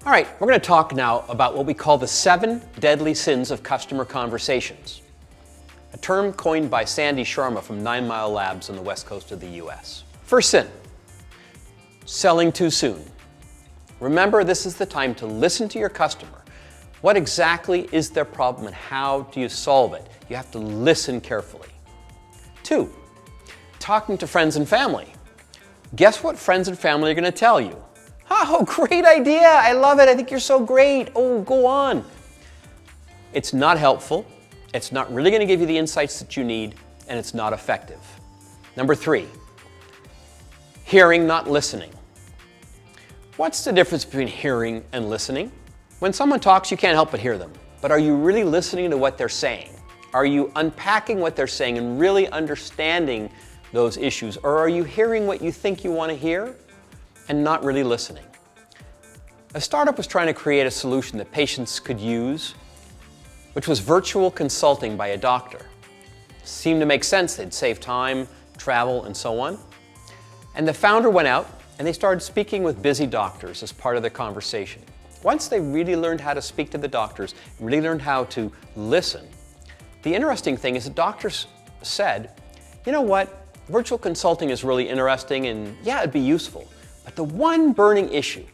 All right, we're going to talk now about what we call the 7 deadly sins of customer conversations, a term coined by Sandy Sharma from 9 Mile Labs on the west coast of the US. First sin, selling too soon. Remember, this is the time to listen to your customer. What exactly is their problem and how do you solve it? You have to listen carefully. 2, talking to friends and family. Guess what friends and family are going to tell you? Oh, great idea. I love it. I think you're so great. Oh, go on. It's not helpful. It's not really going to give you the insights that you need, and it's not effective. Number 3, hearing, not listening. What's the difference between hearing and listening? When someone talks, you can't help but hear them. But are you really listening to what they're saying? Are you unpacking what they're saying and really understanding those issues? Or are you hearing what you think you want to hear and not really listening? A startup was trying to create a solution that patients could use, which was virtual consulting by a doctor. Seemed to make sense. They'd save time, travel, and so on. And the founder went out and they started speaking with busy doctors as part of the conversation. Once they really learned how to speak to the doctors, really learned how to listen, the interesting thing is the doctors said, you know what, virtual consulting is really interesting and yeah, it'd be useful. But the one burning issue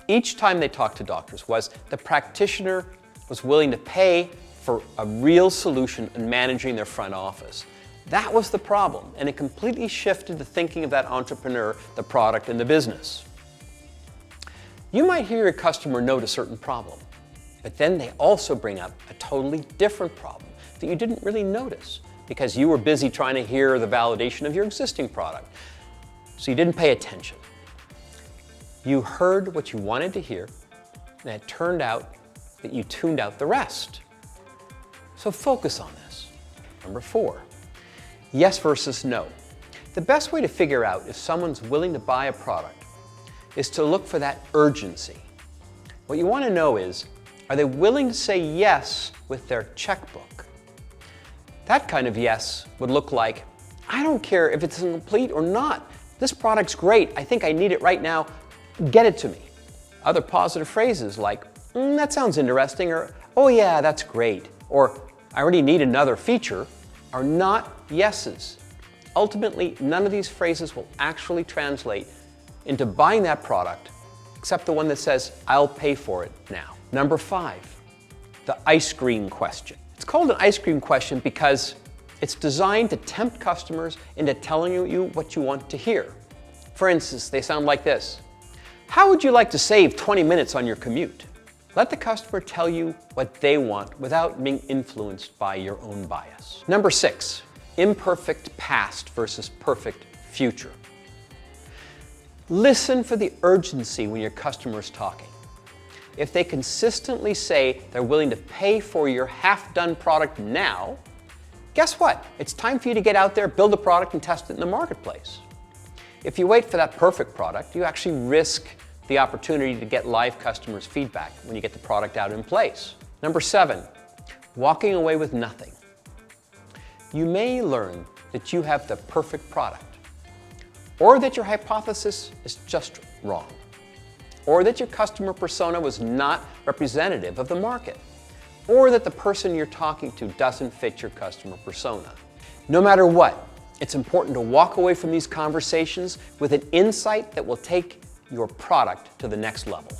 each time they talked to doctors was the practitioner was willing to pay for a real solution in managing their front office. That was the problem, and it completely shifted the thinking of that entrepreneur, the product, and the business. You might hear your customer note a certain problem, but then they also bring up a totally different problem that you didn't really notice because you were busy trying to hear the validation of your existing product. So you didn't pay attention. You heard what you wanted to hear, and it turned out that you tuned out the rest. So focus on this. Number 4, yes versus no. The best way to figure out if someone's willing to buy a product is to look for that urgency. What you want to know is, are they willing to say yes with their checkbook? That kind of yes would look like, I don't care if it's incomplete or not. This product's great. I think I need it right now. Get it to me. Other positive phrases like, that sounds interesting, or oh yeah, that's great, or I already need another feature, are not yeses. Ultimately, none of these phrases will actually translate into buying that product, except the one that says, I'll pay for it now. Number 5, the ice cream question. It's called an ice cream question because it's designed to tempt customers into telling you what you want to hear. For instance, they sound like this. How would you like to save 20 minutes on your commute? Let the customer tell you what they want without being influenced by your own bias. Number 6, imperfect past versus perfect future. Listen for the urgency when your customer is talking. If they consistently say they're willing to pay for your half-done product now, guess what? It's time for you to get out there, build a product, and test it in the marketplace. If you wait for that perfect product, you actually risk the opportunity to get live customers' feedback when you get the product out in place. Number 7, walking away with nothing. You may learn that you have the perfect product, or that your hypothesis is just wrong, or that your customer persona was not representative of the market, or that the person you're talking to doesn't fit your customer persona. No matter what, it's important to walk away from these conversations with an insight that will take your product to the next level.